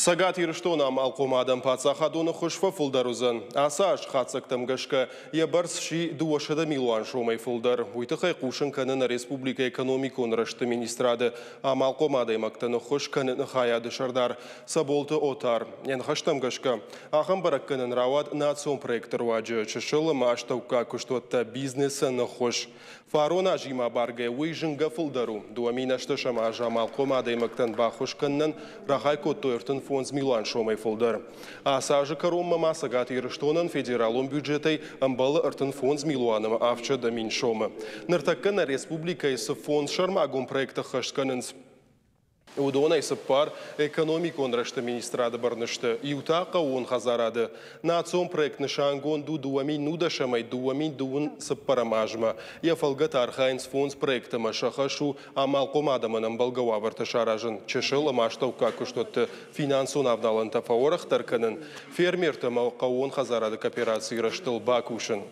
Сагат ирштона малкомадан пацахадуны хушфа фулдарузан. Асаш хацактам гашка ябарс ши дуашада милуан шомай фулдар. Уйтахай кушан канана республика экономикон рашты министрады. А малкомада имактаны хуш кананы хаяды шардар. Саболты отар. Ян хаштам гашка. Ахам барак канан равад национ проектор ваджы. Чешылы маштаука куштуатта бизнеса на хуш. Фарона жима баргай уйжынга фулдару. Дуаминашты шамажа малкомада имактан бахуш каннан рахай коттуертын фонд Милуан шомай фулдар. А сажы карумма масагат ирштонан федералум бюджетай амбалы артын фонд Милуаным авча дамин шома. Нартаккана республика исы фонд шармагум проекта хашканынс. Удона пар экономикон рашты министрады барнышты. Иутақа он хазарады. Национ проектны шангон дуамин нуда шамай дуамин дуын сыппарамажма. Яфалгат архайнс фонд проекта машахашу амалкомадаманам балгававарты шаражын. Чешылы маштаука күштотты финансун авдалын тафаорах тарканын. Фермерты малқауын хазарады кооперации раштыл бакушын.